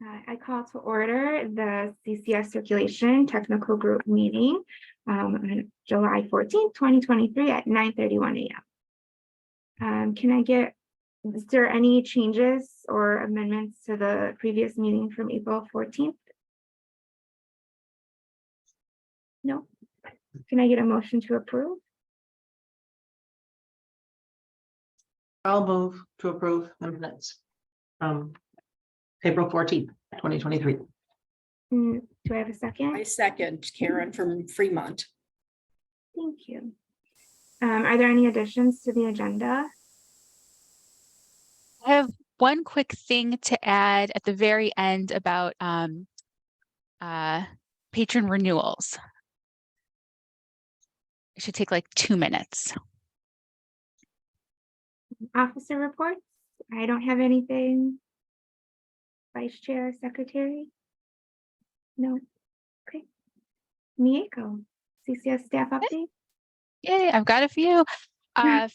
I call to order the CCS Circulation Technical Group meeting on July 14th, 2023 at 9:31 a.m. Is there any changes or amendments to the previous meeting from April 14th? No. Can I get a motion to approve? I'll move to approve the minutes from April 14th, 2023. Do I have a second? I second Karen from Fremont. Thank you. Are there any additions to the agenda? I have one quick thing to add at the very end about patron renewals. It should take like 2 minutes. Officer reports? I don't have anything. Vice Chair, Secretary? No. Okay. Mieko, CCS staff update? Yay, I've got a few.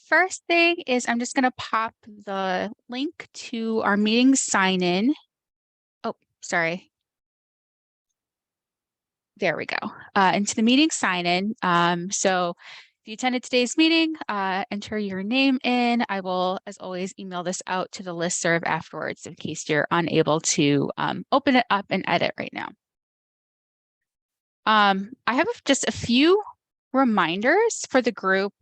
First thing is I'm just going to pop the link to our meeting sign in. Oh, sorry. There we go. Into the meeting sign in. So if you attended today's meeting, enter your name in. I will, as always, email this out to the listserv afterwards in case you're unable to open it up and edit right now. I have just a few reminders for the group.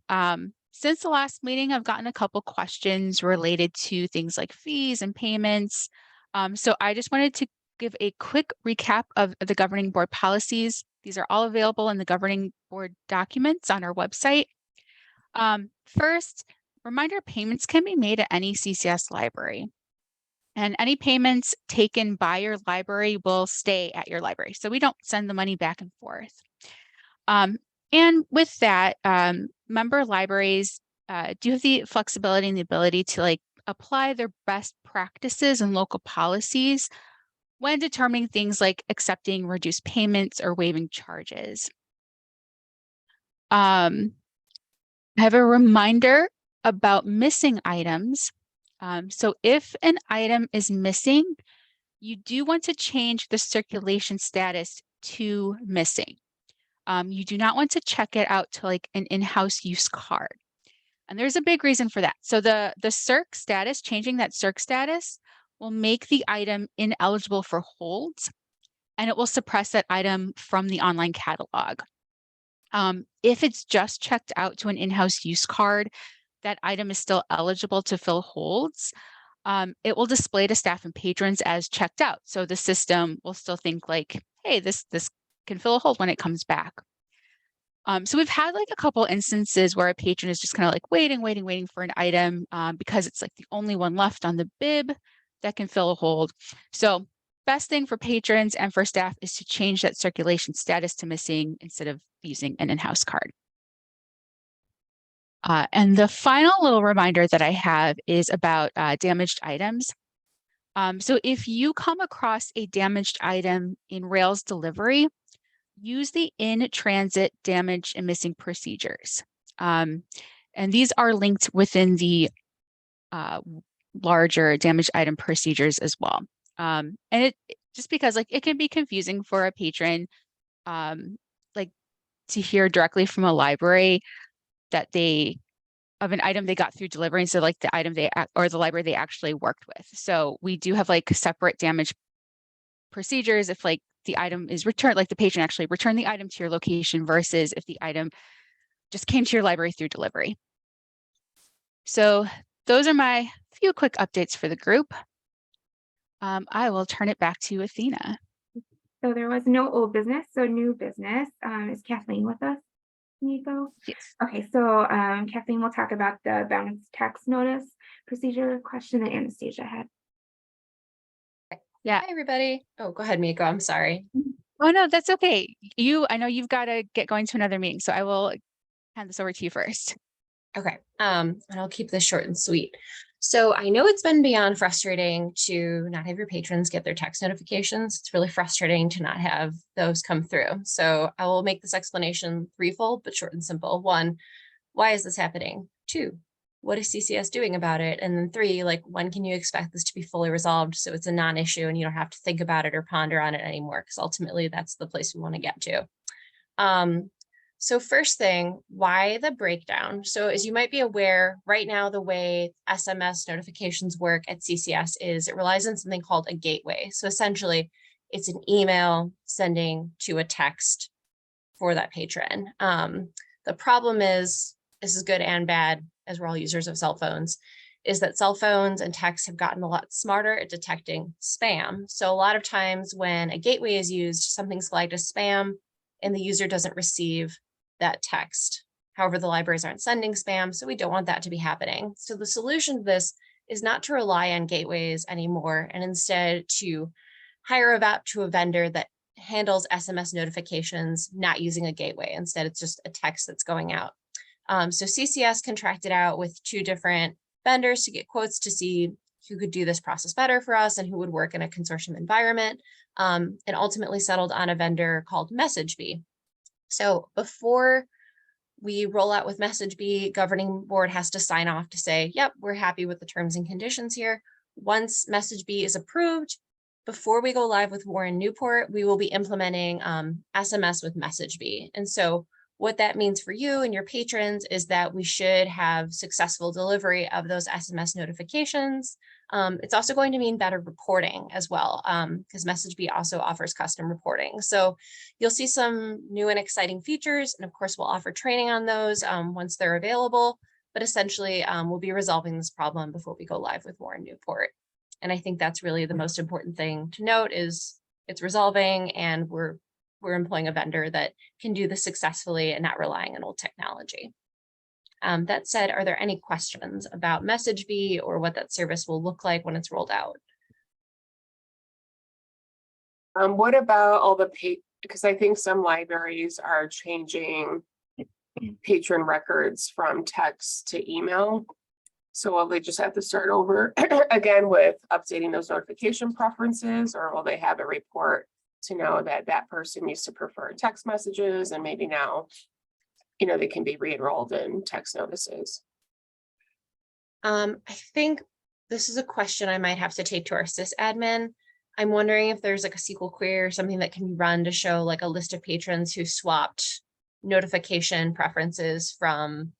Since the last meeting, I've gotten a couple questions related to things like fees and payments. So I just wanted to give a quick recap of the governing board policies. These are all available in the governing board documents on our website. First, reminder payments can be made at any CCS library. And any payments taken by your library will stay at your library. So we don't send the money back and forth. And with that, member libraries do have the flexibility and the ability to apply their best practices and local policies when determining things like accepting reduced payments or waiving charges. I have a reminder about missing items. So if an item is missing, you do want to change the circulation status to missing. You do not want to check it out to an in-house use card. And there's a big reason for that. So the circ status, changing that circ status will make the item ineligible for holds, and it will suppress that item from the online catalog. If it's just checked out to an in-house use card, that item is still eligible to fill holds. It will display to staff and patrons as checked out. So the system will still think hey, this can fill a hold when it comes back. So we've had a couple instances where a patron is just kind of waiting for an item because it's the only one left on the bib that can fill a hold. So best thing for patrons and for staff is to change that circulation status to missing instead of using an in-house card. And the final little reminder that I have is about damaged items. So if you come across a damaged item in Rails delivery, use the in-transit damage and missing procedures. And these are linked within the larger damaged item procedures as well. And it just because it can be confusing for a patron to hear directly from a library that of an item they got through delivery instead of the item or the library they actually worked with. So we do have separate damage procedures if the item is returned, the patron actually returned the item to your location versus if the item just came to your library through delivery. So those are my few quick updates for the group. I will turn it back to Athena. So there was no old business, so new business. Is Kathleen with us, Nico? Yes. Okay, so Kathleen will talk about the bounce tax notice procedure question that Anastasia had. Yeah. Hi, everybody. Oh, go ahead, Miko. I'm sorry. Oh, no, that's okay. I know you've got to get going to another meeting, so I will hand this over to you first. Okay. And I'll keep this short and sweet. So I know it's been beyond frustrating to not have your patrons get their text notifications. It's really frustrating to not have those come through. So I will make this explanation threefold, but short and simple. 1, why is this happening? 2, what is CCS doing about it? And then 3, like, when can you expect this to be fully resolved so it's a non-issue and you don't have to think about it or ponder on it anymore? Because ultimately that's the place we want to get to. So first thing, why the breakdown? So as you might be aware, right now, the way SMS notifications work at CCS is it relies on something called a gateway. So essentially, it's an email sending to a text for that patron. The problem is, this is good and bad, as we're all users of cell phones, is that cell phones and texts have gotten a lot smarter at detecting spam. So a lot of times when a gateway is used, something's flagged as spam and the user doesn't receive that text. However, the libraries aren't sending spam, so we don't want that to be happening. So the solution to this is not to rely on gateways anymore, and instead to hire out to a vendor that handles SMS notifications, not using a gateway. Instead, it's just a text that's going out. So CCS contracted out with 2 different vendors to get quotes to see who could do this process better for us and who would work in a consortium environment, and ultimately settled on a vendor called MessageBee. So before we roll out with MessageBee, governing board has to sign off to say, yep, we're happy with the terms and conditions here. Once MessageBee is approved, before we go live with Warren Newport, we will be implementing SMS with MessageBee. And so what that means for you and your patrons is that we should have successful delivery of those SMS notifications. It's also going to mean better reporting as well, because MessageBee also offers custom reporting. So you'll see some new and exciting features, and of course we'll offer training on those once they're available, but essentially we'll be resolving this problem before we go live with Warren Newport. And I think that's really the most important thing to note is it's resolving, and we're employing a vendor that can do this successfully and not relying on old technology. That said, are there any questions about MessageBee or what that service will look like when it's rolled out? What about all the because I think some libraries are changing patron records from text to email. So will they just have to start over again with updating those notification preferences, or will they have a report to know that that person used to prefer text messages and maybe now, you know, they can be re-enrolled in text notices? I think this is a question I might have to take to our sysadmin. I'm wondering if there's like a SQL query or something that can be run to show like a list of patrons who swapped notification preferences from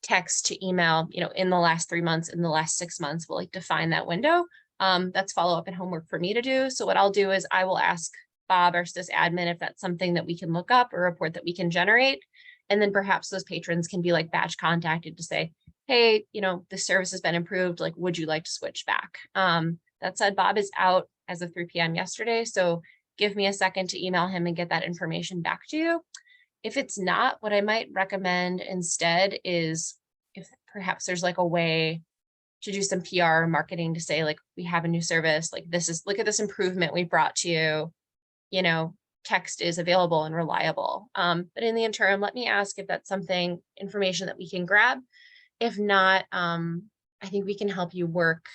text to email, you know, in the last 3 months, in the last 6 months. We'll like define that window. That's follow-up and homework for me to do. So what I'll do is I will ask Bob, our sysadmin, if that's something that we can look up or a report that we can generate. And then perhaps those patrons can be like batch contacted to say, hey, you know, this service has been improved. Like, would you like to switch back? That said, Bob is out as of 3 p.m. yesterday. So give me a second to email him and get that information back to you. If it's not, what I might recommend instead is if perhaps there's like a way to do some PR marketing to say, like, we have a new service, like this is, look at this improvement we brought to you, you know, text is available and reliable. But in the interim, let me ask if that's something, information that we can grab. If not, I think we can help you work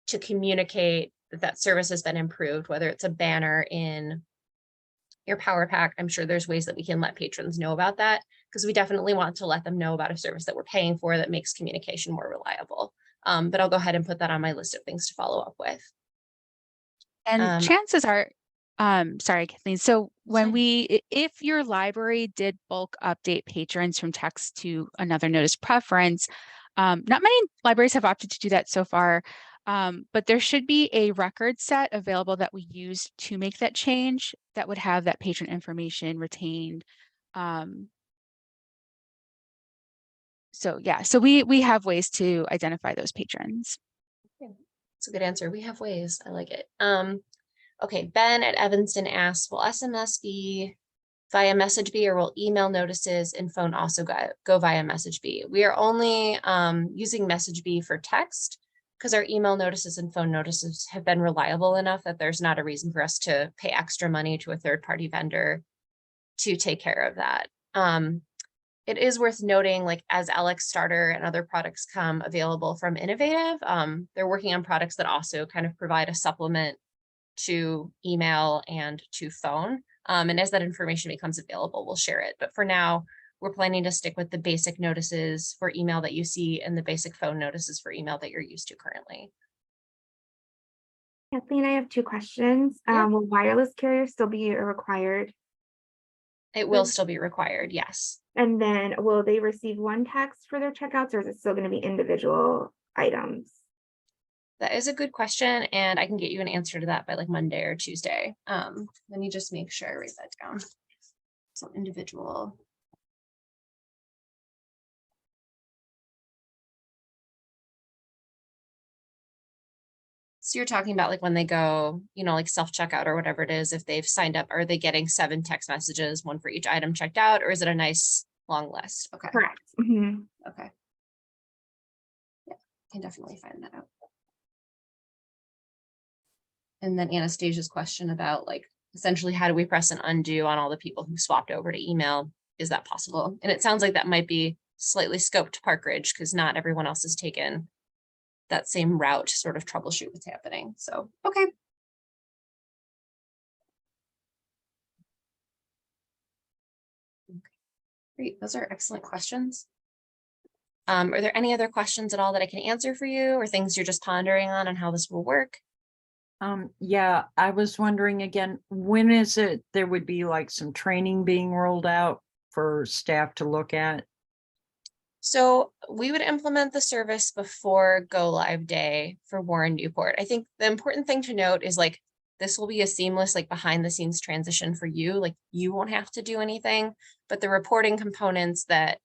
to communicate that that service has been improved, whether it's a banner in your Power Pack. I'm sure there's ways that we can let patrons know about that, because we definitely want to let them know about a service that we're paying for that makes communication more reliable. But I'll go ahead and put that on my list of things to follow up with. And chances are, sorry, Kathleen. So when fine. if your library did bulk update patrons from text to another notice preference, not many libraries have opted to do that so far, but there should be a record set available that we use to make that change that would have that patron information retained. So yeah, so we have ways to identify those patrons. That's a good answer. We have ways. I like it. Okay, Ben at Evanston asks, will SMS be via MessageBee, or will email notices and phone also go via MessageBee? We are only using MessageBee for text because our email notices and phone notices have been reliable enough that there's not a reason for us to pay extra money to a third-party vendor to take care of that. It is worth noting, like as Alex Starter and other products come available from Innovative, they're working on products that also kind of provide a supplement to email and to phone. And as that information becomes available, we'll share it. But for now, we're planning to stick with the basic notices for email that you see and the basic phone notices for email that you're used to currently. Kathleen, I have two questions. Yeah. Will wireless carriers still be required? It will Mm. still be required, yes. And then will they receive one text for their checkouts, or is it still going to be individual items? That is a good question, and I can get you an answer to that by like Monday or Tuesday. Let me just make sure I write that down. So individual. So you're talking about like when they go, you know, like self-checkout or whatever it is, if they've signed up, are they getting 7 text messages, one for each item checked out, or is it a nice long list? Okay. Correct. Mhm. Okay. Yeah, can definitely find that out. And then Anastasia's question about like, essentially, how do we press an undo on all the people who swapped over to email? Is that possible? And it sounds like that might be slightly scoped to Park Ridge because not everyone else has taken that same route to sort of troubleshoot what's happening. So, okay. Great, those are excellent questions. Are there any other questions at all that I can answer for you or things you're just pondering on how this will work? Yeah, I was wondering again, when is it there would be like some training being rolled out for staff to look at? So we would implement the service before go live day for Warren Newport. I think the important thing to note is like, this will be a seamless, like behind the scenes transition for you. Like you won't have to do anything, but the reporting components that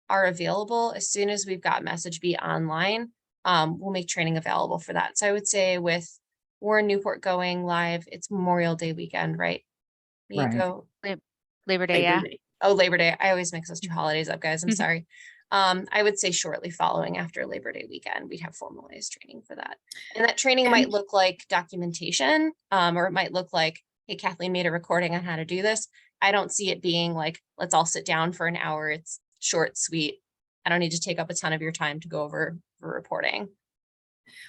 are available as soon as we've got MessageBee online, we'll make training available for that. So I would say with Warren Newport going live, it's Memorial Day weekend, right? Right. Nico? Labor Day, yeah. Oh, Labor Day. I always mix those two holidays up, guys. I'm Mhm. sorry. I would say shortly following after Labor Day weekend, we'd have formalized training for that. And that training might look like documentation, or it might look like, hey, Kathleen made a recording on how to do this. I don't see it being like, let's all sit down for an hour. It's short, sweet. I don't need to take up a ton of your time to go over for reporting.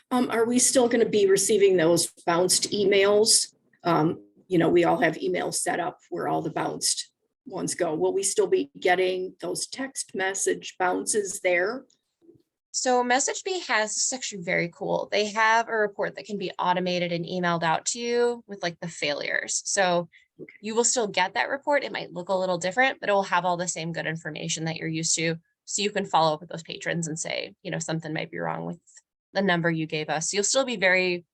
Are we still going to be receiving those bounced emails? You know, we all have emails set up where all the bounced ones go. Will we still be getting those text message bounces there? So MessageBee has, this is actually very cool. They have a report that can be automated and emailed out to you with like the failures. So you will still get that report. It might look a little different, but it will have all the same good information that you're used to. So you can follow up with those patrons and say, you know, something might be wrong with the number you gave us. You'll still be very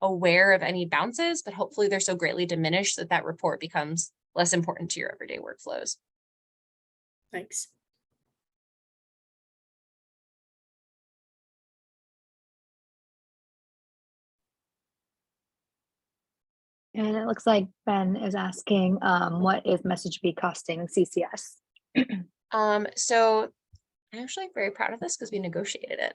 aware of any bounces, but hopefully they're so greatly diminished that that report becomes less important to your everyday workflows. Thanks. And it looks like Ben is asking, what is MessageBee costing CCS? So I'm actually very proud of this because we negotiated it.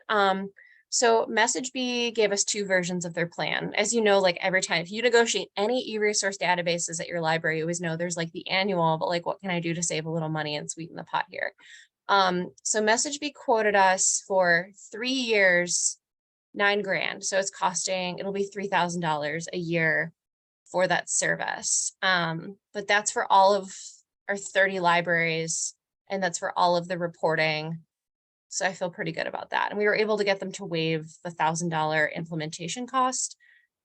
So MessageBee gave us 2 versions of their plan. As you know, like every time if you negotiate any e-resource databases at your library, you always know there's like the annual, but like what can I do to save a little money and sweeten the pot here? So MessageBee quoted us for 3 years, $9,000. So it's costing, it'll be $3,000 a year for that service. But that's for all of our 30 libraries, and that's for all of the reporting. So I feel pretty good about that. And we were able to get them to waive the $1,000 implementation cost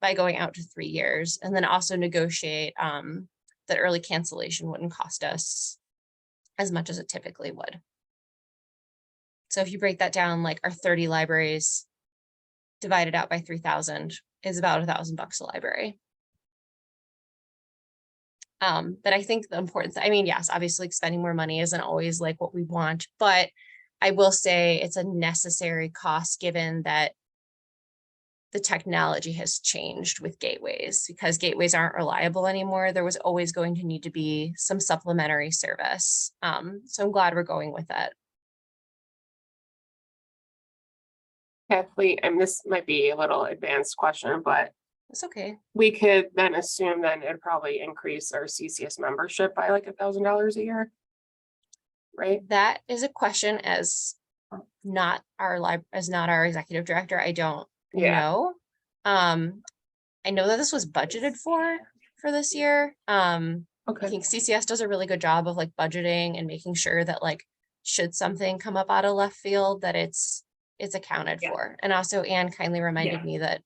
by going out to 3 years, and then also negotiate that early cancellation wouldn't cost us as much as it typically would. So if you break that down, like our 30 libraries divided out by 3,000 is about $1,000 a library. But I think the importance, I mean, yes, obviously spending more money isn't always like what we want, but I will say it's a necessary cost given that the technology has changed with gateways, because gateways aren't reliable anymore. There was always going to need to be some supplementary service. So I'm glad we're going with that. Kathleen, and this might be a little advanced question, but It's okay. we could then assume then it'd probably increase our CCS membership by like $1,000 a year. Right? That is a question as not our executive director. I don't know. I know that this was budgeted for this year. I Okay, think CCS does a really good job of like budgeting and making sure that like, should something come up out of left field, that it's accounted Yeah. for. And also Anne kindly reminded Yeah. me that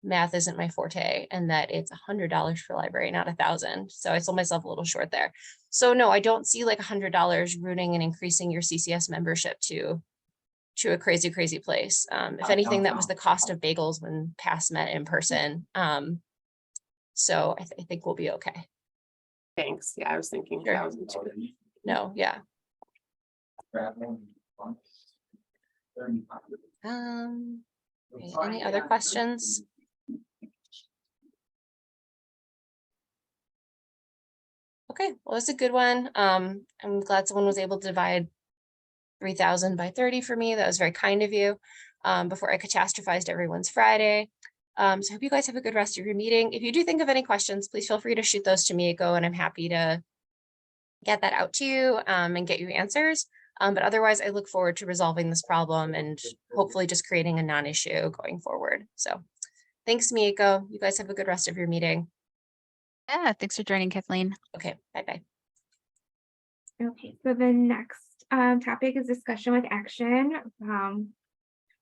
math isn't my forte and that it's $100 for library, not 1,000. So I sold myself a little short there. So no, I don't see like $100 ruining and increasing your CCS membership to a crazy, crazy place. If anything, that was the cost of bagels when past met in person. So I think we'll be okay. thanks. Yeah, I was thinking Sure. 1,000 too. No, yeah. Okay, any other questions? Okay, well, that's a good one. I'm glad someone was able to divide 3,000 by 30 for me. That was very kind of you. Before I catastrophized everyone's Friday. So I hope you guys have a good rest of your meeting. If you do think of any questions, please feel free to shoot those to Mieko, and I'm happy to get that out to you and get you answers. But otherwise, I look forward to resolving this problem and hopefully just creating a non-issue going forward. So thanks, Mieko. You guys have a good rest of your meeting. Yeah, thanks for joining, Kathleen. Okay, bye-bye. Okay, so the next topic is discussion with action from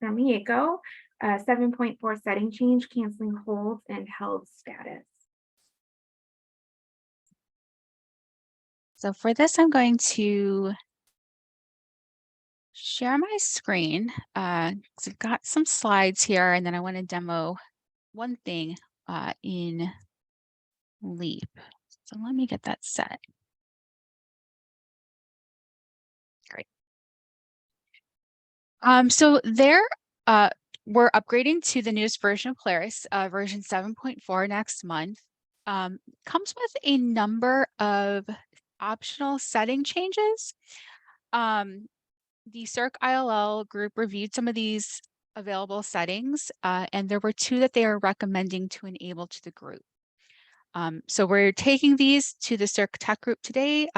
Mieko. 7.4 setting change, canceling holds and held status. So for this, I'm going to share my screen. 'Cause I've got some slides here, and then I want to demo one thing in Leap. So let me get that set. Great. So we're upgrading to the newest version of Polaris, version 7.4 next month. Comes with a number of optional setting changes. The Circ ILL group reviewed some of these available settings, and there were two that they are recommending to enable to the group. So we're taking these to the Circ Tech group today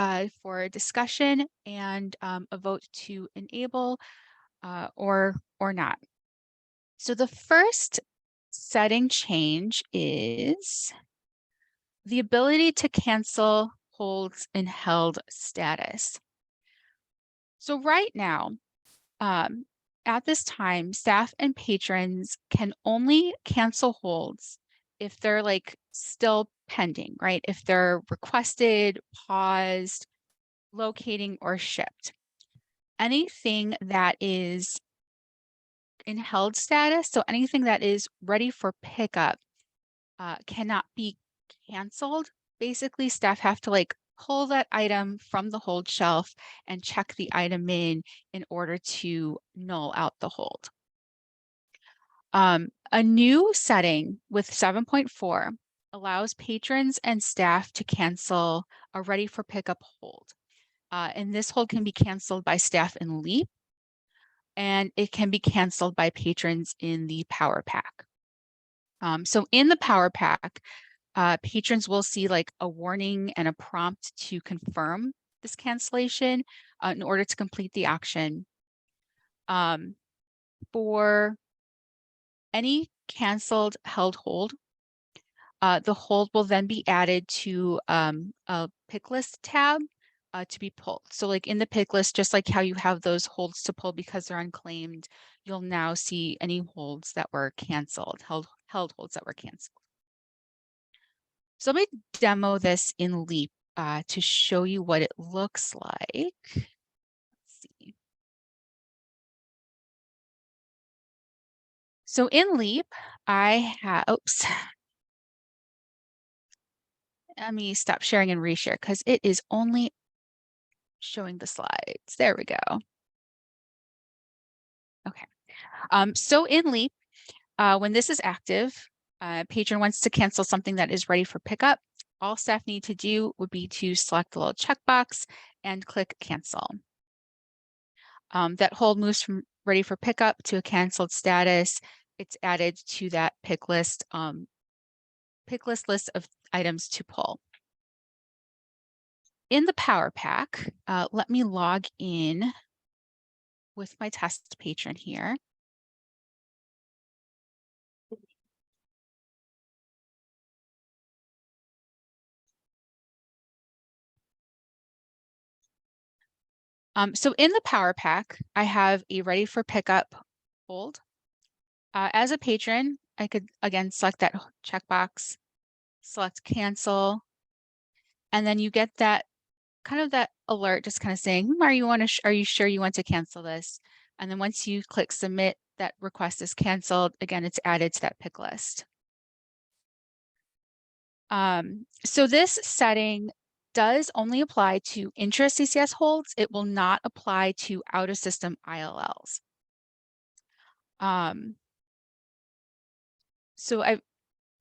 for discussion and a vote to enable or not. So the first setting change is the ability to cancel holds and held status. So right now, at this time, staff and patrons can only cancel holds if they're like still pending, right? If they're requested, paused, locating, or shipped. Anything that is in held status, so anything that is ready for pickup, cannot be canceled. Basically, staff have to like pull that item from the hold shelf and check the item in order to null out the hold. A new setting with 7.4 allows patrons and staff to cancel a ready for pickup hold. And this hold can be canceled by staff in Leap, and it can be canceled by patrons in the Power Pack. So in the Power Pack, patrons will see like a warning and a prompt to confirm this cancellation in order to complete the action. For any canceled held hold, the hold will then be added to a pick list tab to be pulled. So like in the pick list, just like how you have those holds to pull because they're unclaimed, you'll now see any holds that were canceled, held holds that were canceled. So let me demo this in Leap to show you what it looks like. Let's see. So in Leap, I have, oops. Let me stop sharing and reshare because it is only showing the slides. There we go. Okay. So in Leap, when this is active, patron wants to cancel something that is ready for pickup. All staff need to do would be to select the little checkbox and click cancel. That hold moves from ready for pickup to a canceled status. It's added to that pick list list of items to pull. In the Power Pack, let me log in with my test patron here. So in the Power Pack, I have a ready for pickup hold. As a patron, I could again select that checkbox, select cancel, and then you get that kind of that alert just kind of saying, are you sure you want to cancel this? And then once you click submit, that request is canceled. Again, it's added to that pick list. So this setting does only apply to intra-CCS holds. It will not apply to out-of-system ILLs. So I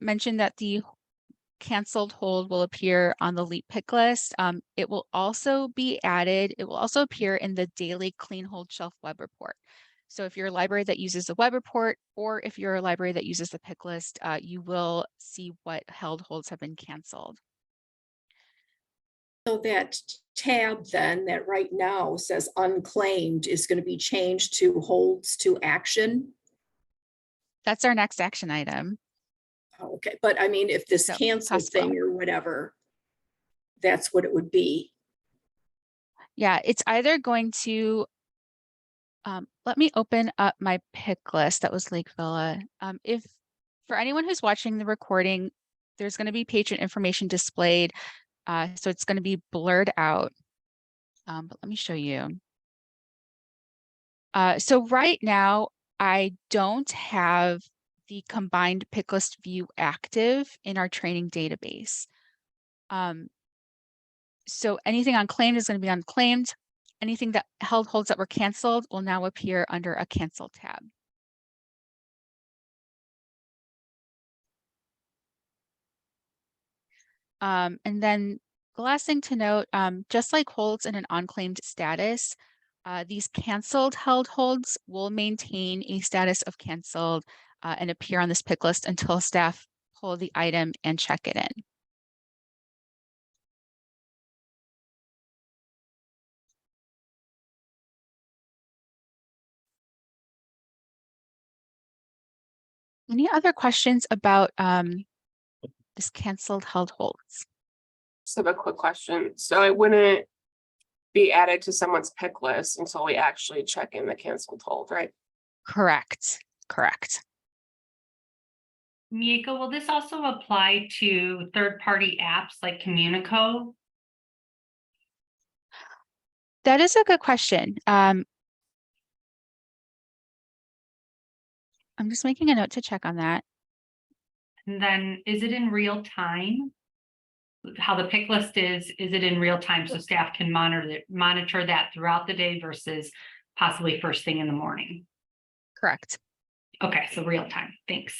mentioned that the canceled hold will appear on the LEAP pick list. It will also be added. It will also appear in the daily clean hold shelf web report. So if you're a library that uses the web report, or if you're a library that uses the pick list, you will see what held holds have been canceled. So that tab then that right now says unclaimed is going to be changed to holds to action. That's our next action item. Okay, but I mean, if this So, cancel possible. thing or whatever, that's what it would be. Yeah, it's either going to, let me open up my pick list. That was Lake Villa. If for anyone who's watching the recording, there's going to be patron information displayed. So it's going to be blurred out. But let me show you. So right now, I don't have the combined pick list view active in our training database. So anything unclaimed is going to be unclaimed. Anything that held holds that were canceled will now appear under a cancel tab. And then the last thing to note, just like holds in an unclaimed status, these canceled held holds will maintain a status of canceled and appear on this pick list until staff pull the item and check it in. Any other questions about this canceled held holds? So a quick question. So it wouldn't be added to someone's pick list until we actually check in the canceled hold, right? Correct, correct. Mieko, will this also apply to third-party apps like Communico? That is a good question. I'm just making a note to check on that. And then is it in real time? How the pick list is it in real time so staff can monitor that throughout the day versus possibly first thing in the morning? Correct. Okay, so real time, thanks.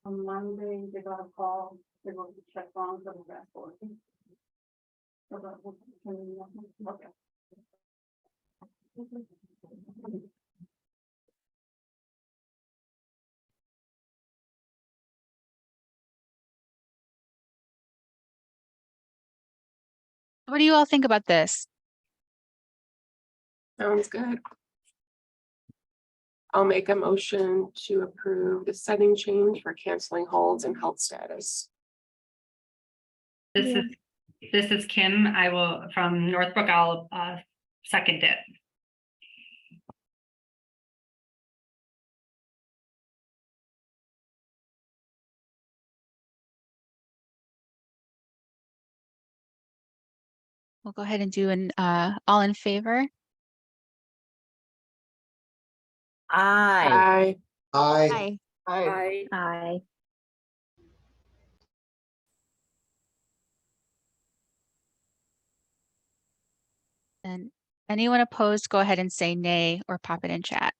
On Monday, they got a call, they're going to check on the dashboard. Okay. What do you all think about this? Sounds good. I'll make a motion to approve the setting change for canceling holds and health status. This is Kim. I will from Northbrook. I'll second it. We'll go ahead and do an all in favor. Aye. Aye. Aye. And anyone opposed, go ahead and say nay or pop it in chat.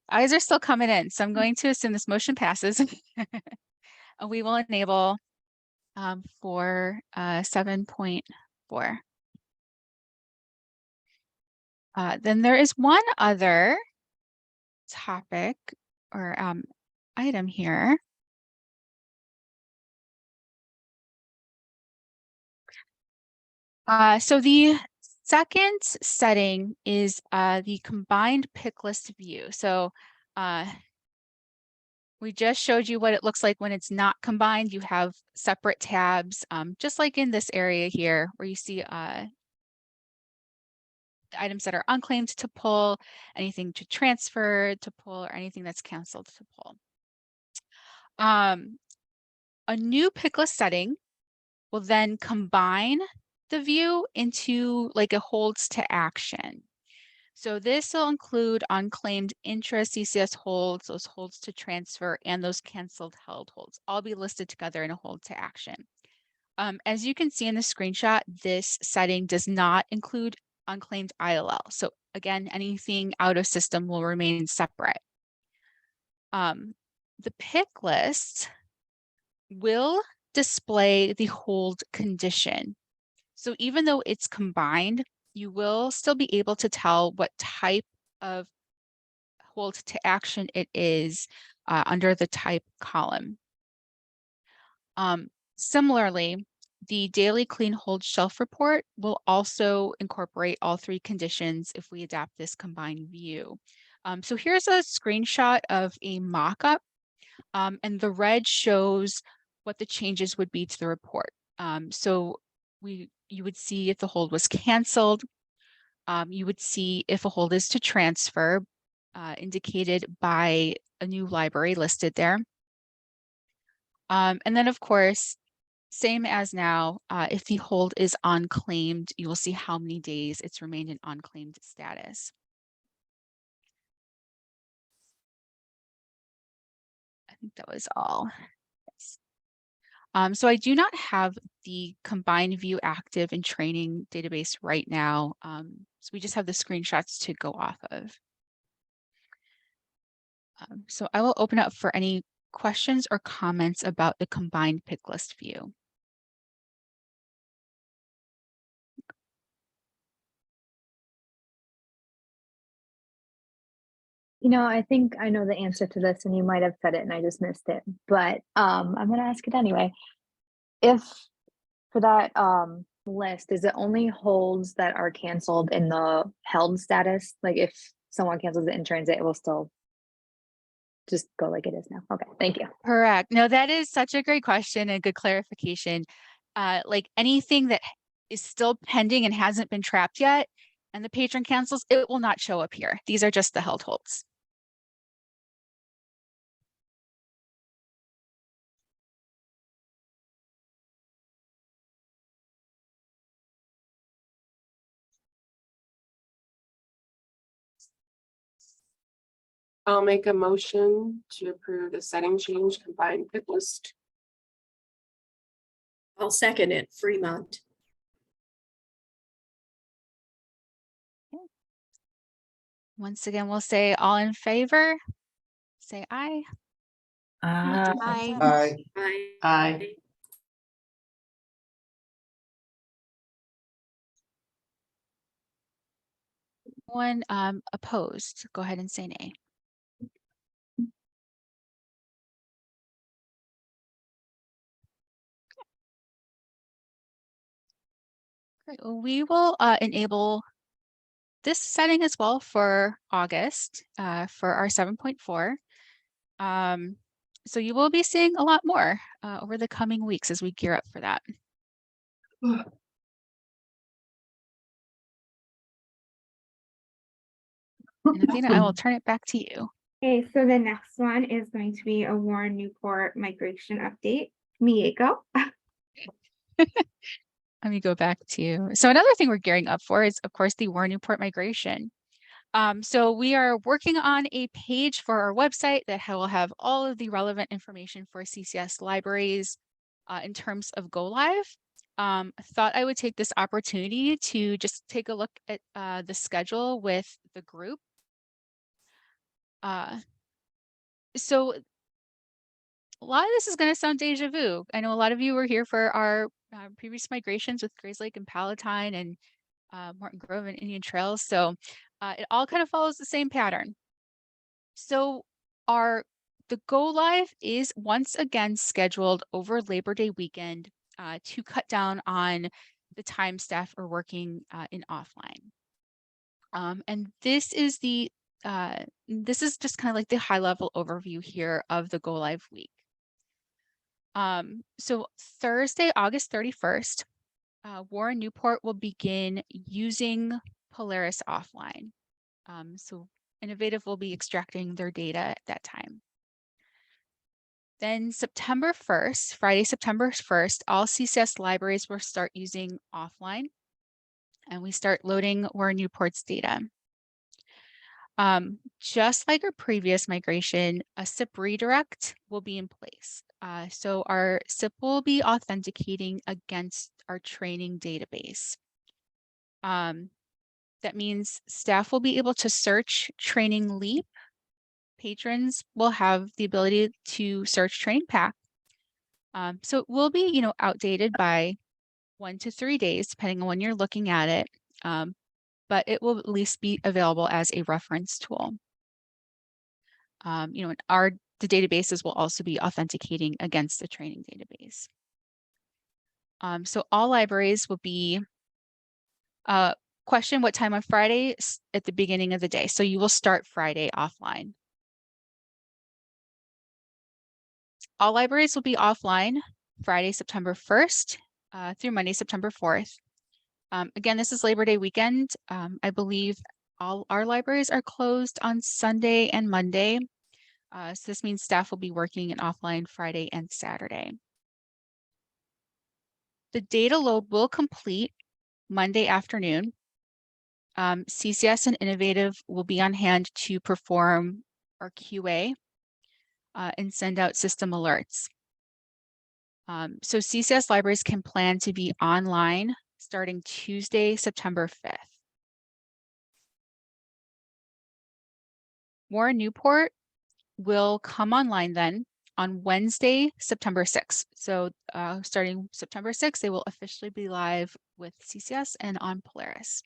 Eyes are still coming in, so I'm going to assume this motion passes. We will enable for 7.4. Then there is one other topic or item here. So the second setting is the combined pick list view. So we just showed you what it looks like when it's not combined. You have separate tabs, just like in this area here where you see the items that are unclaimed to pull, anything to transfer to pull, or anything that's canceled to pull. A new pick list setting will then combine the view into like a holds to action. So this will include unclaimed interest, CCS holds, those holds to transfer, and those canceled held holds, all be listed together in a hold to action. As you can see in the screenshot, this setting does not include unclaimed ILL. So again, anything out of system will remain separate. The pick list will display the hold condition. So even though it's combined, you will still be able to tell what type of hold to action it is under the type column. Similarly, the daily clean hold shelf report will also incorporate all three conditions if we adapt this combined view. So here's a screenshot of a mock-up, and the red shows what the changes would be to the report. So you would see if the hold was canceled. You would see if a hold is to transfer, indicated by a new library listed there. And then of course, same as now, if the hold is unclaimed, you will see how many days it's remained in unclaimed status. I think that was all. Yes. So I do not have the combined view active in training database right now. So we just have the screenshots to go off of. So I will open up for any questions or comments about the combined pick list view. You know, I think I know the answer to this and you might have said it and I just missed it, but I'm gonna ask it anyway. If for that list, is it only holds that are canceled in the held status? Like if someone cancels it in transit, it will still just go like it is now. Okay, thank you. Correct. No, that is such a great question and good clarification. Like anything that is still pending and hasn't been trapped yet, and the patron cancels, it will not show up here. These are just the held holds. I'll make a motion to approve the setting change combined pick list. I'll second it, Fremont. Once again, we'll say all in favor, say aye. Aye. Aye. Aye. One opposed, go ahead and say nay. Great. Well, we will enable this setting as well for August for our 7.4. So you will be seeing a lot more over the coming weeks as we gear up for that. And Athena, I will turn it back to you. Okay, so the next one is going to be a Warren Newport migration update. Mieko. Let me go back to you. So another thing we're gearing up for is, of course, the Warren Newport migration. So we are working on a page for our website that will have all of the relevant information for CCS libraries in terms of go live. I thought I would take this opportunity to just take a look at the schedule with the group. So a lot of this is going to sound deja vu. I know a lot of you were here for our previous migrations with Grayslake and Palatine and Morton Grove and Indian Trails. So it all kind of follows the same pattern. So the go live is once again scheduled over Labor Day weekend to cut down on the time staff are working in offline. And this is just kind of like the high level overview here of the Go Live week. So Thursday, August 31st, Warren Newport will begin using Polaris offline. So Innovative will be extracting their data at that time. Then September 1st, Friday, September 1st, all CCS libraries will start using offline, and we start loading Warren Newport's data. Just like our previous migration, a SIP redirect will be in place. So our SIP will be authenticating against our training database. That means staff will be able to search Training Leap. Patrons will have the ability to search Training Pack. So it will be, outdated by 1 to 3 days, depending on when you're looking at it. But it will at least be available as a reference tool. And the databases will also be authenticating against the training database. So all libraries will be question what time on Friday at the beginning of the day. So you will start Friday offline. All libraries will be offline Friday, September 1st through Monday, September 4th. Again, this is Labor Day weekend. I believe all our libraries are closed on Sunday and Monday. So this means staff will be working in offline Friday and Saturday. The data load will complete Monday afternoon. CCS and Innovative will be on hand to perform our QA and send out system alerts. So CCS libraries can plan to be online starting Tuesday, September 5th. Warren Newport will come online then on Wednesday, September 6th. So starting September 6th, they will officially be live with CCS and on Polaris.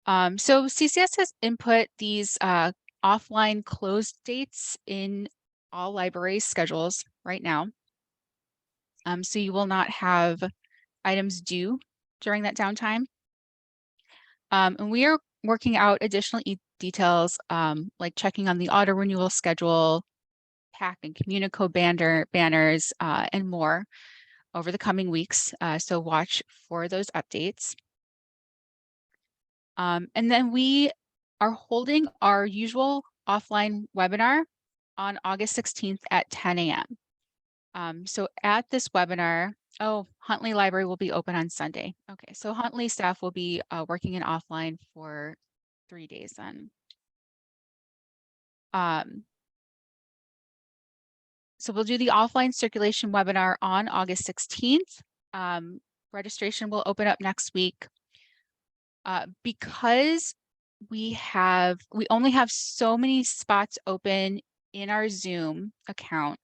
So CCS has input these offline closed dates in all libraries' schedules right now. So you will not have items due during that downtime. And we are working out additional details like checking on the auto renewal schedule, PAC and Communico banners, and more over the coming weeks. So watch for those updates. And then we are holding our usual offline webinar on August 16th at 10 a.m. So at this webinar, Huntley Library will be open on Sunday. Okay, so Huntley staff will be working in offline for 3 days then. So we'll do the offline circulation webinar on August 16th. Registration will open up next week. Because we only have so many spots open in our Zoom account,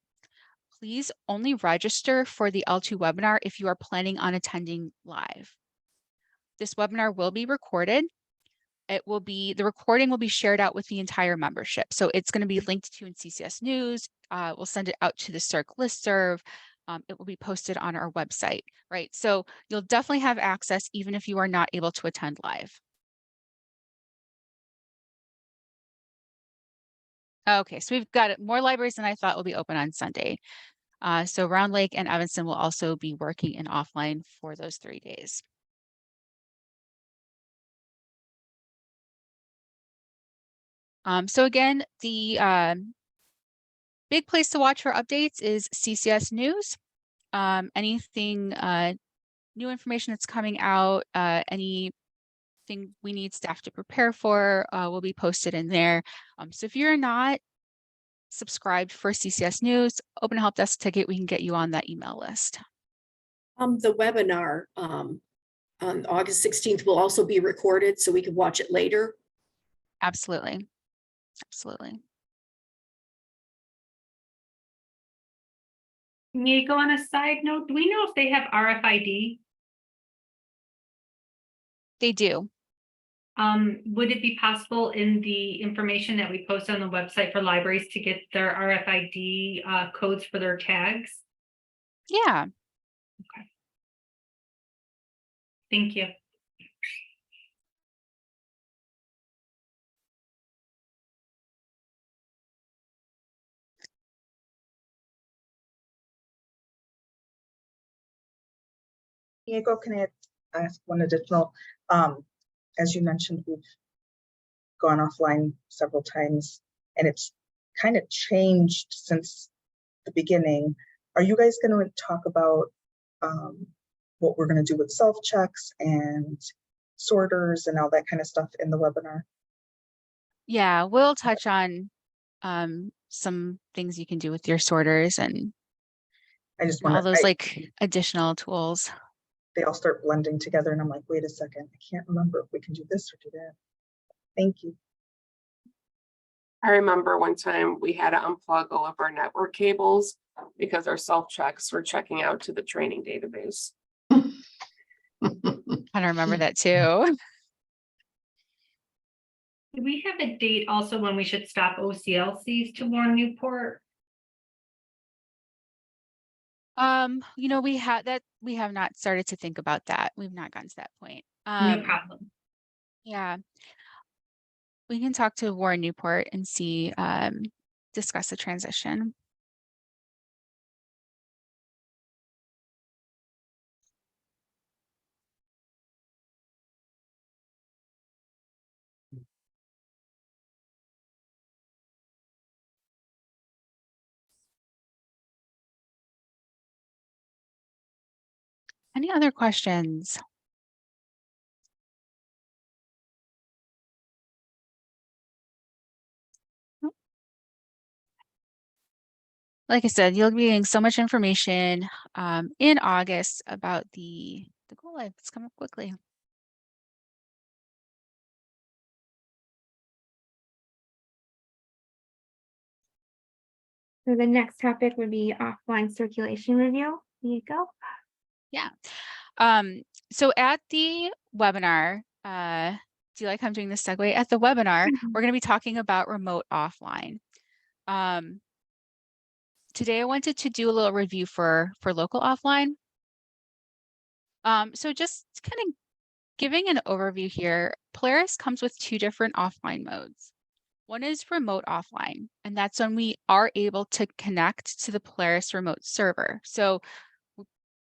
please only register for the L2 webinar if you are planning on attending live. This webinar will be recorded. The recording will be shared out with the entire membership. So it's going to be linked to in CCS News. We'll send it out to the CERC listserv. It will be posted on our website, right? So you'll definitely have access even if you are not able to attend live. Okay, so we've got more libraries than I thought will be open on Sunday. So Round Lake and Evanston will also be working in offline for those 3 days. So again, the big place to watch for updates is CCS News. Anything new information that's coming out, anything we need staff to prepare for will be posted in there. So if you're not subscribed for CCS News, open a help desk ticket, we can get you on that email list. The webinar on August 16th will also be recorded so we can watch it later. Absolutely. Absolutely. Nico, on a side note, do we know if they have RFID? They do. Would it be possible in the information that we post on the website for libraries to get their RFID codes for their tags? Yeah. Okay. Thank you. Diego, can I ask one additional? As you mentioned, we've gone offline several times and it's kind of changed since the beginning. Are you guys going to talk about what we're going to do with self-checks and sorters and all that kind of stuff in the webinar? Yeah, we'll touch on some things you can do with your sorters and I just all want those to, like additional tools. they all start blending together and I'm like, wait a second, I can't remember if we can do this or do that. Thank you. I remember one time we had to unplug all of our network cables because our self-checks were checking out to the training database. I remember that too. Do we have a date also when we should stop OCLCs to Warren Newport? You know, we have not started to think about that. We've not gotten to that point. No problem. Yeah. We can talk to Warren Newport and see, discuss the transition. Any other questions? Nope. Like I said, you'll be getting so much information in August about the go live. It's coming up quickly. So the next topic would be offline circulation review. There you go. Yeah. So at the webinar, do you like how I'm doing this segue? At the webinar, we're going to be talking about remote offline. Today I wanted to do a little review for local offline. So just kind of giving an overview here, Polaris comes with two different offline modes. One is remote offline, and that's when we are able to connect to the Polaris remote server. So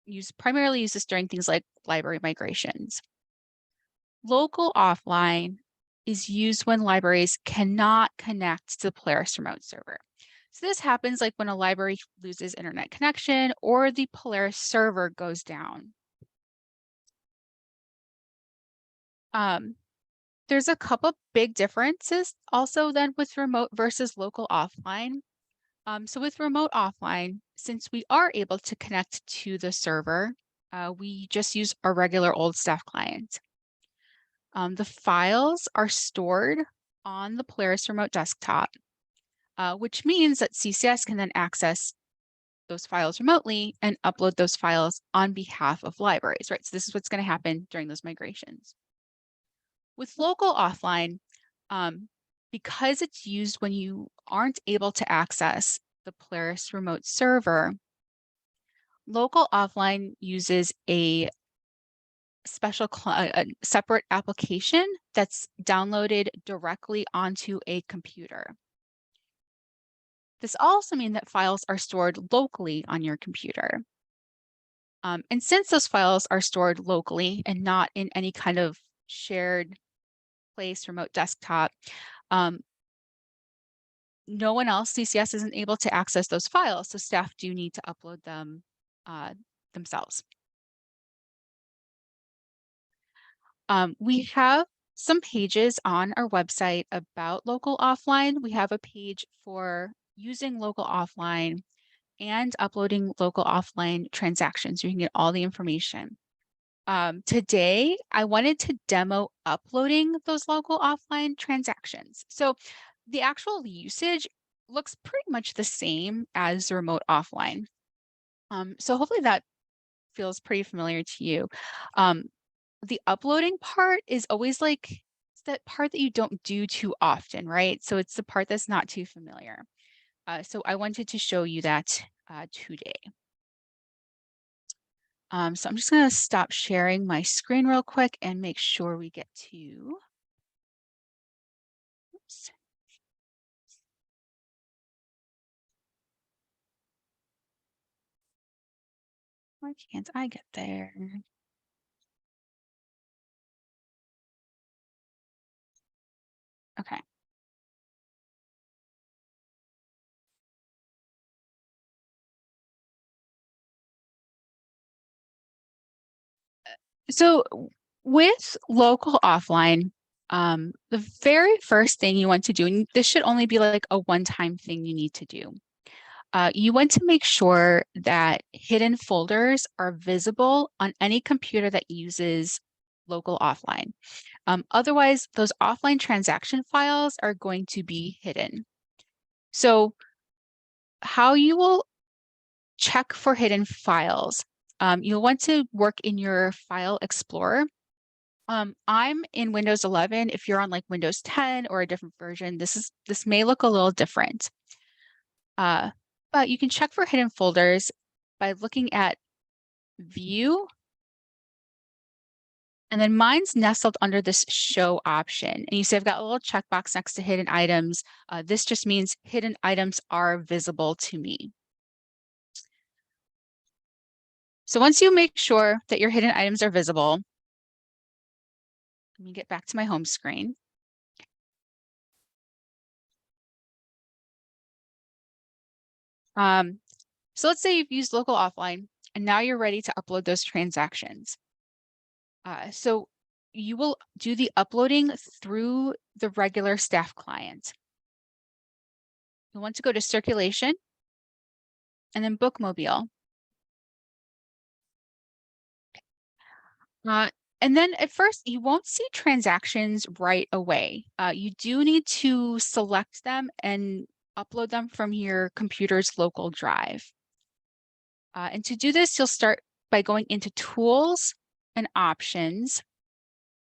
we primarily use this during things like library migrations. Local offline is used when libraries cannot connect to the Polaris remote server. So this happens like when a library loses internet connection or the Polaris server goes down. There's a couple big differences also then with remote versus local offline. So with remote offline, since we are able to connect to the server, we just use our regular old staff client. The files are stored on the Polaris remote desktop, which means that CCS can then access those files remotely and upload those files on behalf of libraries, right? So this is what's going to happen during those migrations. With local offline, because it's used when you aren't able to access the Polaris remote server, local offline uses a special a separate application that's downloaded directly onto a computer. This also means that files are stored locally on your computer. And since those files are stored locally and not in any kind of shared place, remote desktop, no one else, CCS isn't able to access those files, so staff do need to upload them themselves. We have some pages on our website about local offline. We have a page for using local offline and uploading local offline transactions. You can get all the information. Today, I wanted to demo uploading those local offline transactions. So the actual usage looks pretty much the same as the remote offline. So hopefully that feels pretty familiar to you. The uploading part is always like, it's that part that you don't do too often, right? So it's the part that's not too familiar. So I wanted to show you that today. So I'm just gonna stop sharing my screen real quick and make sure we get to. Oops. Why can't I get there? Okay. So with local offline, the very first thing you want to do, and this should only be like a one-time thing you need to do. You want to make sure that hidden folders are visible on any computer that uses local offline. Otherwise, those offline transaction files are going to be hidden. So how you will check for hidden files, you'll want to work in your File Explorer. I'm in Windows 11. If you're on like Windows 10 or a different version, this may look a little different. But you can check for hidden folders by looking at View. And then mine's nestled under this Show option. And you see I've got a little checkbox next to hidden items. This just means hidden items are visible to me. So once you make sure that your hidden items are visible, let me get back to my home screen. So let's say you've used local offline and now you're ready to upload those transactions. So you will do the uploading through the regular staff client. You'll want to go to Circulation and then Bookmobile. And then at first you won't see transactions right away. You do need to select them and upload them from your computer's local drive. And to do this, you'll start by going into Tools and Options.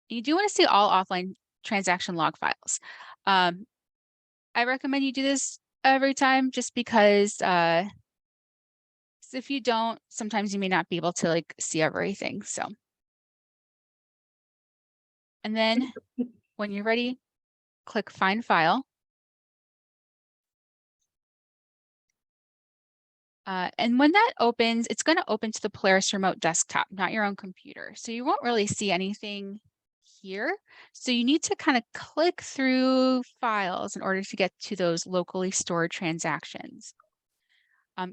You do want to see all offline transaction log files. I recommend you do this every time just because if you don't, sometimes you may not be able to like see everything. So. And then when you're ready, click Find File. And when that opens, it's going to open to the Polaris Remote Desktop, not your own computer. So you won't really see anything here. So you need to kind of click through files in order to get to those locally stored transactions.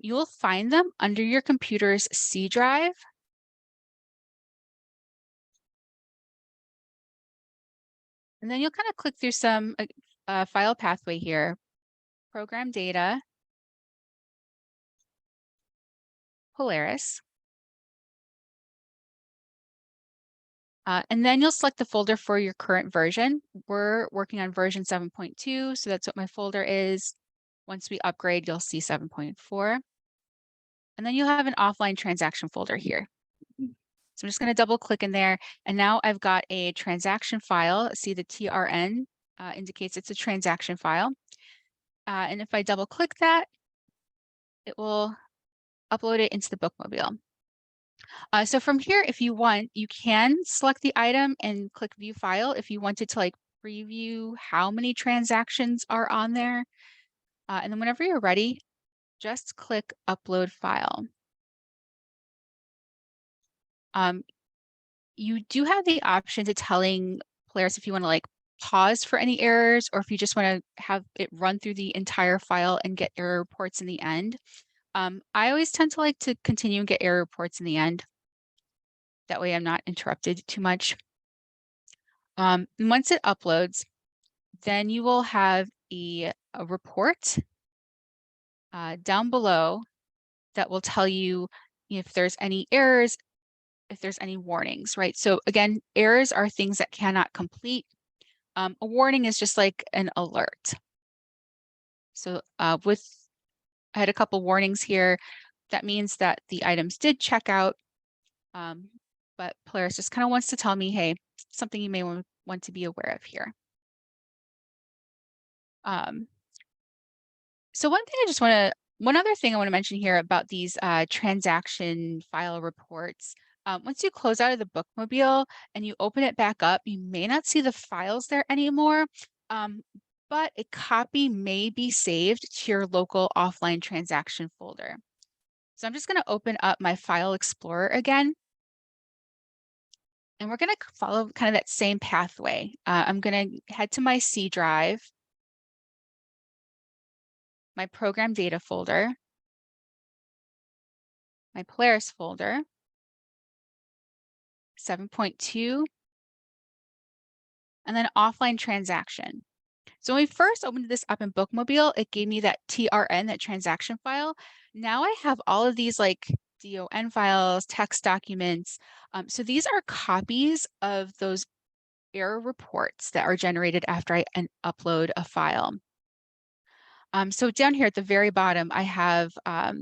You will find them under your computer's C drive. And then you'll kind of click through some file pathway here, Program Data, Polaris. And then you'll select the folder for your current version. We're working on version 7.2, so that's what my folder is. Once we upgrade, you'll see 7.4. And then you'll have an offline transaction folder here. So I'm just going to double click in there. And now I've got a transaction file. See the TRN indicates it's a transaction file. And if I double click that, it will upload it into the Bookmobile. So from here, if you want, you can select the item and click View File if you wanted to like preview how many transactions are on there. And then whenever you're ready, just click Upload File. You do have the option to telling Polaris if you want to like pause for any errors or if you just want to have it run through the entire file and get error reports in the end. I always tend to like to continue and get error reports in the end. That way I'm not interrupted too much. Once it uploads, then you will have a report down below that will tell you if there's any errors, if there's any warnings, right? So again, errors are things that cannot complete. A warning is just like an alert. So I had a couple warnings here. That means that the items did check out, but Polaris just kind of wants to tell me, hey, something you may want to be aware of here. So one thing I just want to One other thing I want to mention here about these transaction file reports. Once you close out of the Bookmobile and you open it back up, you may not see the files there anymore, but a copy may be saved to your local offline transaction folder. So I'm just going to open up my File Explorer again. And we're going to follow kind of that same pathway. I'm going to head to my C drive, my program data folder, my Polaris folder, 7.2, and then offline transaction. So when we first opened this up in Bookmobile, it gave me that TRN, that transaction file. Now I have all of these like DON files, text documents. So these are copies of those error reports that are generated after I upload a file. So down here at the very bottom, I have a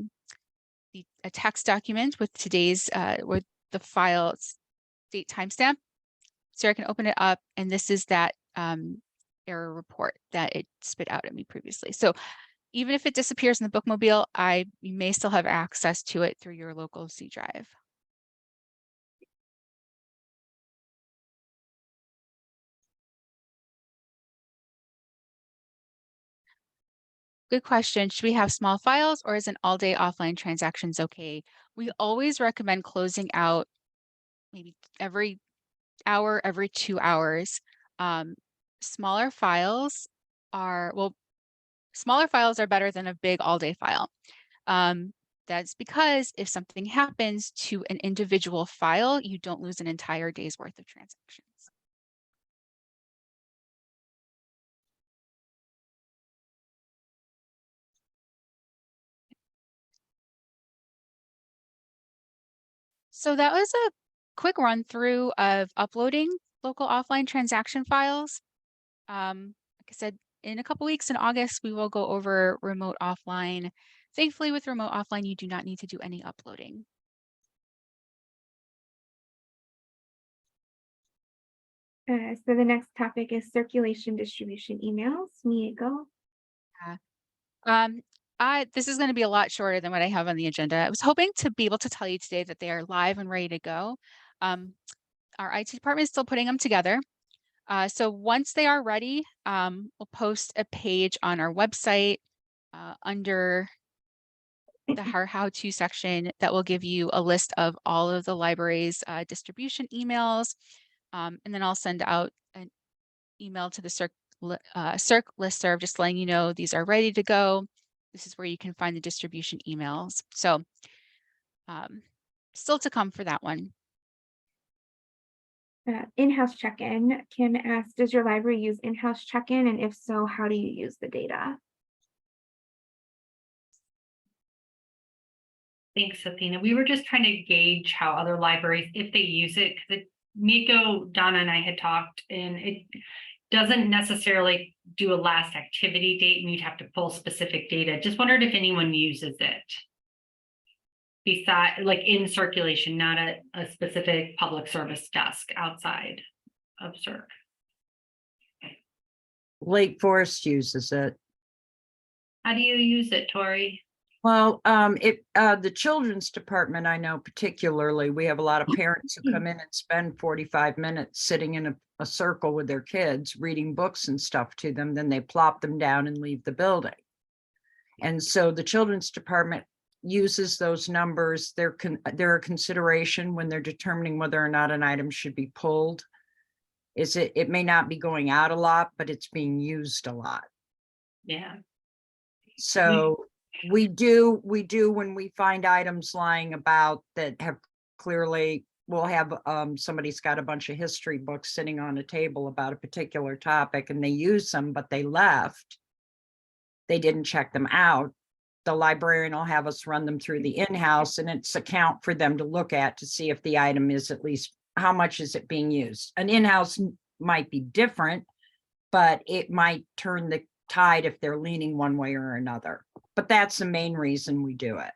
text document with today's, with the file date timestamp. So I can open it up, and this is that error report that it spit out at me previously. So even if it disappears in the Bookmobile, you may still have access to it through your local C drive. Good question. Should we have small files, or is an all-day offline transactions okay? We always recommend closing out maybe every hour, every 2 hours. Smaller files are, well, smaller files are better than a big all-day file. That's because if something happens to an individual file, you don't lose an entire day's worth of transactions. So that was a quick run through of uploading local offline transaction files. Like I said, in a couple weeks in August, we will go over remote offline. Thankfully, with remote offline, you do not need to do any uploading. So the next topic is circulation distribution emails. Mieko. This is going to be a lot shorter than what I have on the agenda. I was hoping to be able to tell you today that they are live and ready to go. Our IT department is still putting them together. So once they are ready, we'll post a page on our website under the how-to section that will give you a list of all of the library's distribution emails. And then I'll send out an email to the CERC listserv, just letting you know these are ready to go. This is where you can find the distribution emails. So still to come for that one. In-house check-in. Kim asked, does your library use in-house check-in? And if so, how do you use the data? Thanks, Athena. We were just trying to gauge how other libraries, if they use it, because Mieko, Donna, and I had talked, and it doesn't necessarily do a last activity date, and you'd have to pull specific data. Just wondered if anyone uses it. Besides, like in circulation, not a specific public service desk outside of CERC. Lake Forest uses it. How do you use it, Tori? Well, the children's department, I know particularly, we have a lot of parents who come in and spend 45 minutes sitting in a circle with their kids, reading books and stuff to them, then they plop them down and leave the building. And so the children's department uses those numbers. They're a consideration when they're determining whether or not an item should be pulled. It may not be going out a lot, but it's being used a lot. Yeah. So we do when we find items lying about that have clearly, we'll have somebody's got a bunch of history books sitting on a table about a particular topic and they use them, but they left. They didn't check them out. The librarian will have us run them through the in-house, and it's a count for them to look at to see if the item is at least, how much is it being used? An in-house might be different, but it might turn the tide if they're leaning one way or another. But that's the main reason we do it.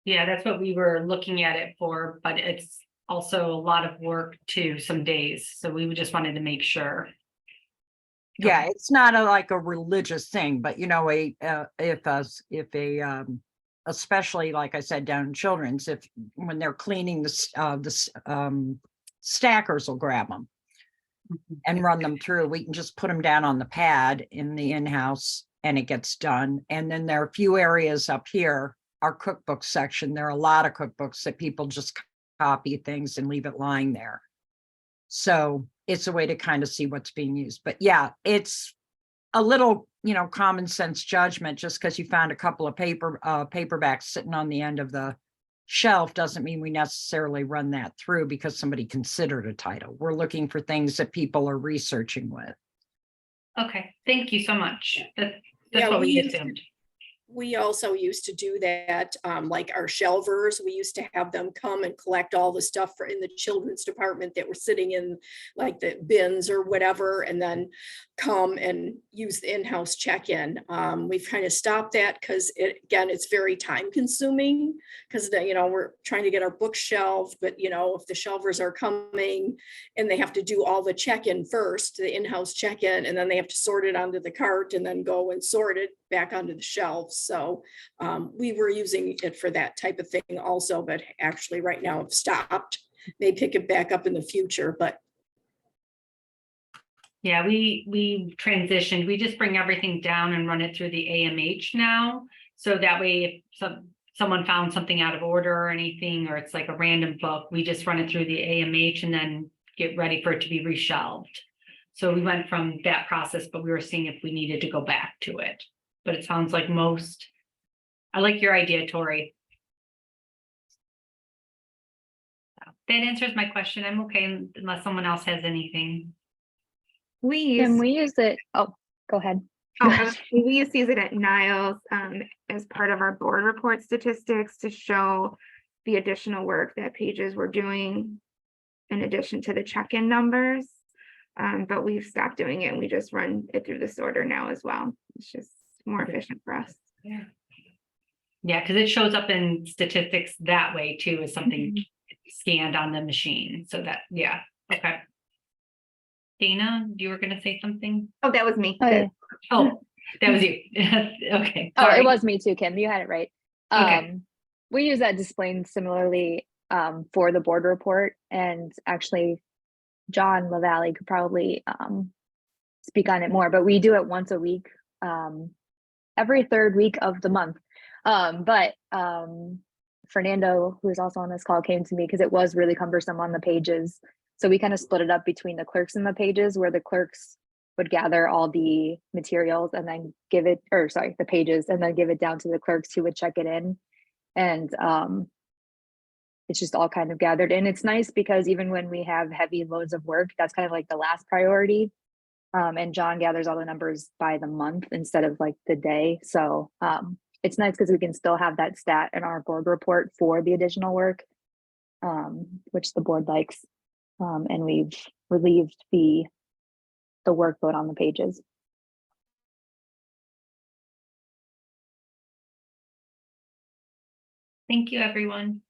Yeah, that's what we were looking at it for, but it's also a lot of work too, some days. So we just wanted to make sure. Yeah, Okay. it's not like a religious thing, but especially like I said, down in children's, when they're cleaning stackers will grab them and run them through. We can just put them down on the pad in the in-house and it gets done. And then there are a few areas up here, our cookbook section, there are a lot of cookbooks that people just copy things and leave it lying there. So it's a way to kind of see what's being used. But yeah, it's a little, common sense judgment. Just because you found a couple of paperbacks sitting on the end of the shelf doesn't mean we necessarily run that through because somebody considered a title. We're looking for things that people are researching with. Okay, thank you so much. That's Yeah, what we we- assumed. We also used to do that, like our shelvers, we used to have them come and collect all the stuff in the children's department that were sitting in like the bins or whatever, and then come and use the in-house check-in. We've kind of stopped that because it's very time consuming because we're trying to get our books shelved, but if the shelvers are coming and they have to do all the check-in first, the in-house check-in, and then they have to sort it onto the cart and then go and sort it back onto the shelves. So we were using it for that type of thing also, but actually right now it's stopped. May pick it back up in the future, but Yeah, we transitioned. We just bring everything down and run it through the AMH now. So that way, if someone found something out of order or anything, or it's like a random book, we just run it through the AMH and then get ready for it to be reshelved. So we went from that process, but we were seeing if we needed to go back to it. But it sounds like I like your idea, Tori. That answers my question. I'm okay unless someone else has anything. We use. Can we use it? Oh, go ahead. We used to use it at Niles as part of our board report statistics to show the additional work that pages were doing in addition to the check-in numbers. But we've stopped doing it and we just run it through the sorter now as well. It's just more efficient for us. Yeah. Yeah, because it shows up in statistics that way too, as something scanned on the machine. So that, yeah, okay. Dana, you were gonna say something? Oh, that was me. Oh, yeah. Oh, that was you. Okay. Oh, Sorry. it was me too, Kim. You had it right. Okay. We use that displaying similarly for the board report, and actually John LaValle could probably speak on it more, but we do it once a week, every third week of the month. But Fernando, who is also on this call, came to me because it was really cumbersome on the pages. So we kind of split it up between the clerks and the pages, where the clerks would gather all the materials and then the pages, and then give it down to the clerks who would check it in. And it's just all kind of gathered. And it's nice because even when we have heavy loads of work, that's kind of like the last priority. And John gathers all the numbers by the month instead of like the day. So it's nice because we can still have that stat in our board report for the additional work, which the board likes. And we've relieved the workload on the pages. Thank you, everyone.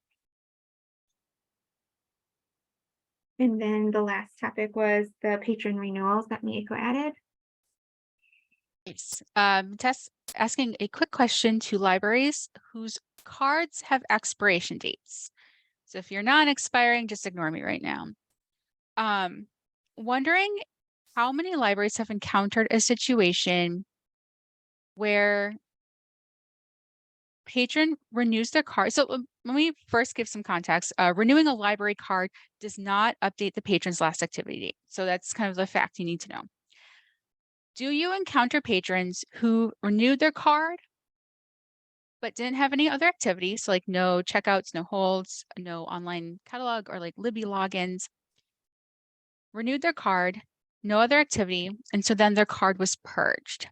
And then the last topic was the patron renewals that Mieko added. Yes. Asking a quick question to libraries whose cards have expiration dates. So if you're non-expiring, just ignore me right now. Wondering how many libraries have encountered a situation where patron renews their card. So let me first give some context. Renewing a library card does not update the patron's last activity date. So that's kind of the fact you need to know. Do you encounter patrons who renewed their card but didn't have any other activities? So like no checkouts, no holds, no online catalog, or like Libby logins. Renewed their card, no other activity, and so then their card was purged.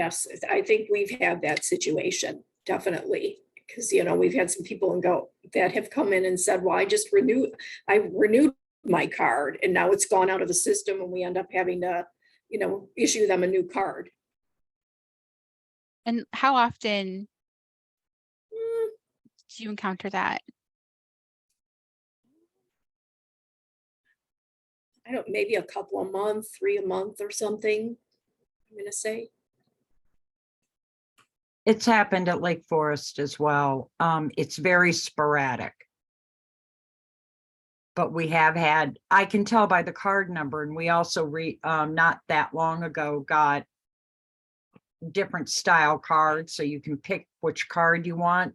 yes, I think we've had that situation, definitely. Because, we've had some people that have come in and said, well, I renewed my card and now it's gone out of the system and we end up having to, issue them a new card. And how often do you encounter that? I don't, maybe a couple a month, 3 a month or something, I'm gonna say. It's happened at Lake Forest as well. It's very sporadic. But we have had, I can tell by the card number, and we also not that long ago got different style cards, so you can pick which card you want.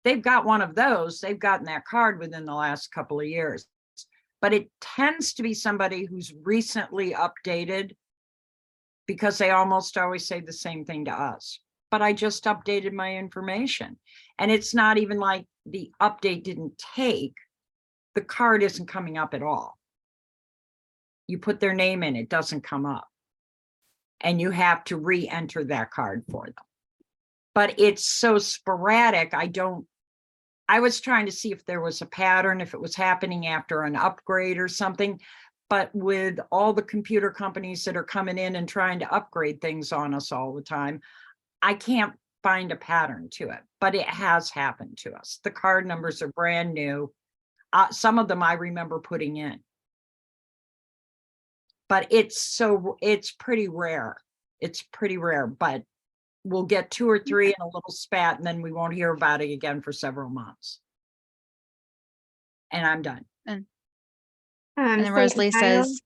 They've got one of those, they've gotten that card within the last couple of years. But it tends to be somebody who's recently updated, because they almost always say the same thing to us. But I just updated my information. And it's not even like the update didn't take, the card isn't coming up at all. You put their name in, it doesn't come up. And you have to re-enter that card for them. But it's so sporadic, I was trying to see if there was a pattern, if it was happening after an upgrade or something. But with all the computer companies that are coming in and trying to upgrade things on us all the time, I can't find a pattern to it, but it has happened to us. The card numbers are brand new. Some of them I remember putting in. But it's pretty rare. It's pretty rare, but we'll get 2 or 3 in a little spat, and then we won't hear about it again for several months. And I'm done. And So then Rosalie at Niles- says,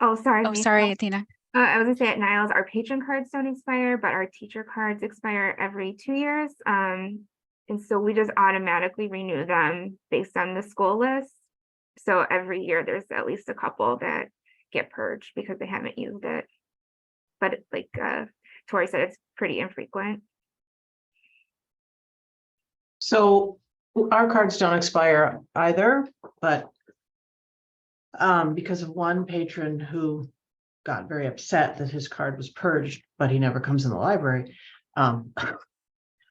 Oh, sorry. oh, Miko. sorry, Athena. I was gonna say at Niles, our patron cards don't expire, but our teacher cards expire every 2 years. And so we just automatically renew them based on the school list. So every year there's at least a couple that get purged because they haven't used it. But like Tori said, it's pretty infrequent. So our cards don't expire either, but because of one patron who got very upset that his card was purged, but he never comes in the library.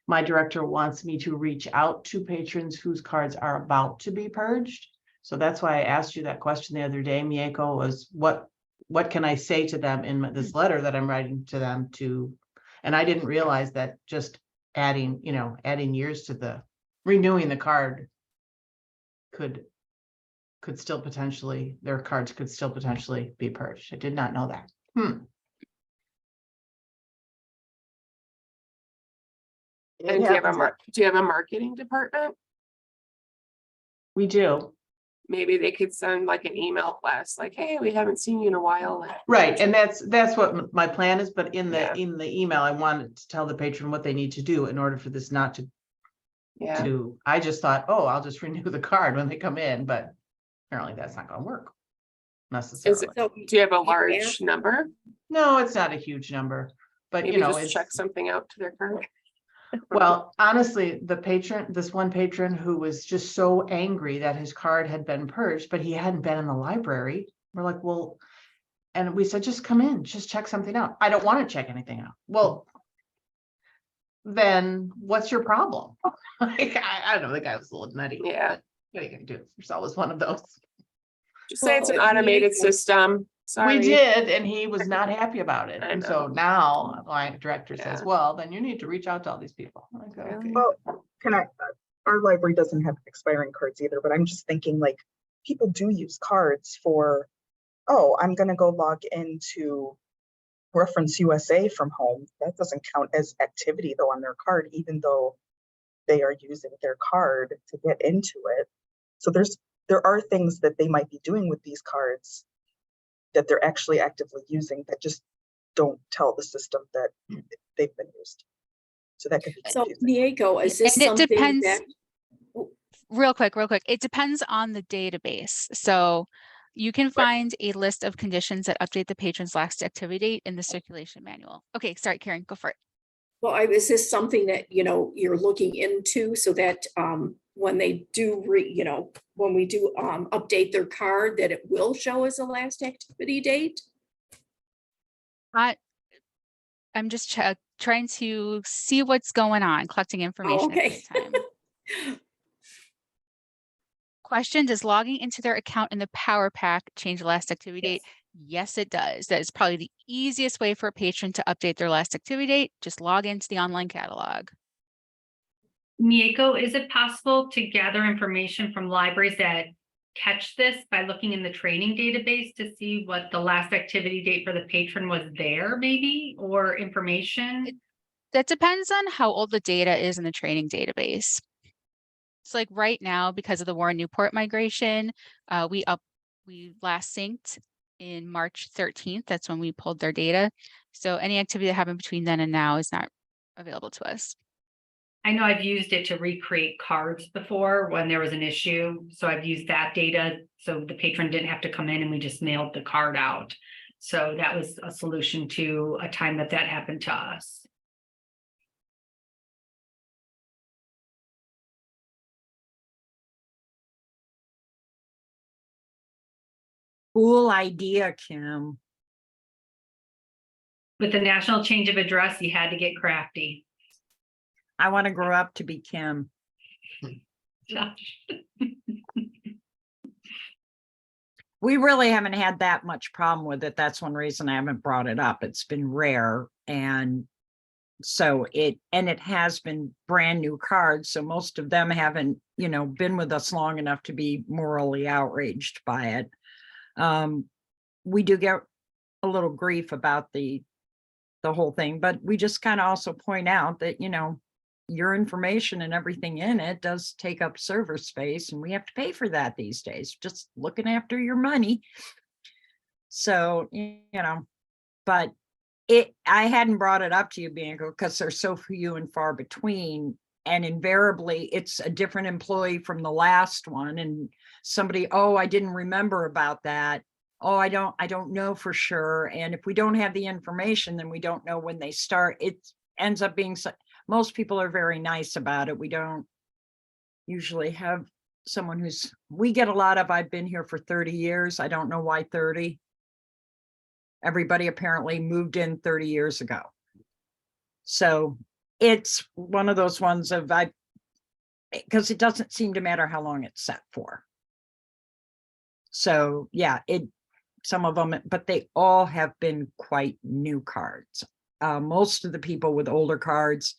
My director wants me to reach out to patrons whose cards are about to be purged. So that's why I asked you that question the other day, Mieko, was what can I say to them in this letter that I'm writing to them to, and I didn't realize that just adding years to the renewing the card could still potentially, their cards could still potentially be purged. I did not know that. And do you have a marketing department? We do. Maybe they could send like an email blast, like, hey, we haven't seen you in a while. Right, and that's what my plan is, but in Yeah. the email, I wanted to tell the patron what they need to do in order for this not to, Yeah, I just thought, oh, I'll just renew the card when they come in, but apparently that's not gonna work necessarily. So do you have a large number? No, it's not a huge number, but Maybe it's. just check something out to their card. Well, honestly, this one patron who was just so angry that his card had been purged, but he hadn't been in the library. We're like, well, and we said, just come in, just check something out. I don't want to check anything out. Well, then what's your problem? Like, I don't know, the guy was a little nutty. Yeah. What are you gonna do? There's always one of those. Just say it's an Well, automated yeah. system. Sorry. We did, and he was not happy about it. I And so know. now my director says, Yeah. well, then you need to reach out to all these people. I'm like, Really? okay. Well, our library doesn't have expiring cards either, but I'm just thinking like, people do use cards for, oh, I'm gonna go log into Reference USA from home. That doesn't count as activity though on their card, even though they are using their card to get into it. So there are things that they might be doing with these cards that they're actually actively using that just don't tell the system that they've been used. So that could be So confusing. Mieko, is this And it something depends. that? Real quick. It depends on the database. So you can find a list of conditions that update the patron's last activity date in the circulation manual. Okay, sorry, Karen, go for it. Well, is this something that, you're looking into so that when they do, when we do update their card, that it will show as a last activity date? I'm just trying to see what's going on, collecting information at this time. Question, does logging into their account in the Power Pack change the last activity date? Yes, it does. That is probably the easiest way for a patron to update their last activity date. Just log into the online catalog. Mieko, is it possible to gather information from libraries that catch this by looking in the training database to see what the last activity date for the patron was there maybe, or information? That depends on how old the data is in the training database. So like right now, because of the Warren Newport migration, we last synced in March 13th. That's when we pulled their data. So any activity that happened between then and now is not available to us. I know I've used it to recreate cards before when there was an issue. So I've used that data so the patron didn't have to come in and we just mailed the card out. So that was a solution to a time that happened to us. Cool idea, Kim. With the national change of address, you had to get crafty. I want to grow up to be Kim. We really haven't had that much problem with it. That's one reason I haven't brought it up. It's been rare. And so it has been brand new cards. So most of them haven't, been with us long enough to be morally outraged by it. We do get a little grief about the whole thing, but we just kind of also point out that, your information and everything in it does take up server space, and we have to pay for that these days, just looking after your money. So, but I hadn't brought it up to you, Bianca, because they're so few and far between. And invariably it's a different employee from the last one, and somebody, oh, I didn't remember about that. Oh, I don't know for sure. And if we don't have the information, then we don't know when they start. It ends up being, most people are very nice about it. We don't usually have someone we get a lot of, I've been here for 30 years. I don't know why 30. Everybody apparently moved in 30 years ago. So it's one of those ones of because it doesn't seem to matter how long it's set for. So yeah, some of them, but they all have been quite new cards. Most of the people with older cards,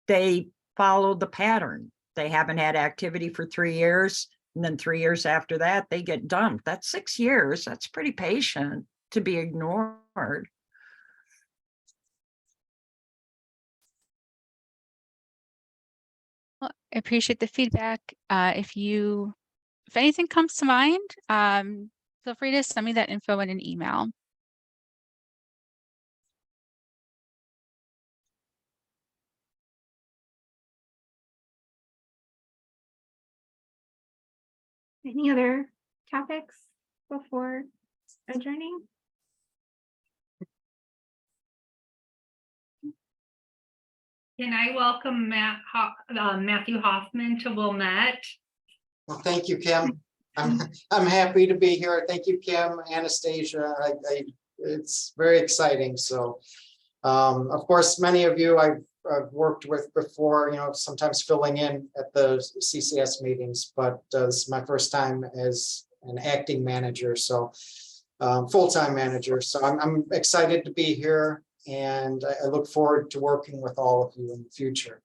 they followed the pattern. They haven't had activity for 3 years. And then 3 years after that, they get dumped. That's 6 years. That's pretty patient to be ignored. Well, I appreciate the feedback. If anything comes to mind, feel free to send me that info in an email. Any other topics before adjourning? Can I welcome Matthew Hoffman to Wilmette? Well, thank you, Kim. I'm happy to be here. Thank you, Kim, Anastasia. It's very exciting. So, of course, many of you I've worked with before, sometimes filling in at the CCS meetings, but this is my first time as an acting manager, so full-time manager. So I'm excited to be here, and I look forward to working with all of you in the future.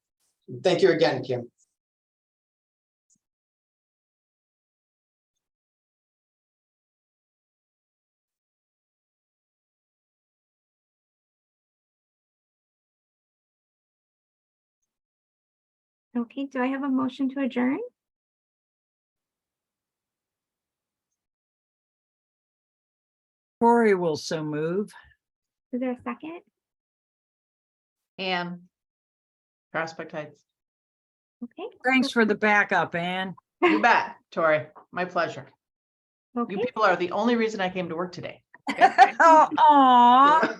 Thank you again, Kim. Okay, do I have a motion to adjourn? Corey will so move. Is there a second? And Prospect Heights. Okay. Thanks for the backup, Ann. You bet, Tori. My pleasure. You Okay, people are the only reason I came to work today. Oh, aw.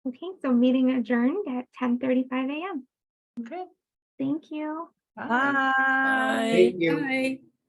okay, so meeting adjourned at 10:35 a.m. Okay. Thank you. Bye. Bye. Thank you. Bye.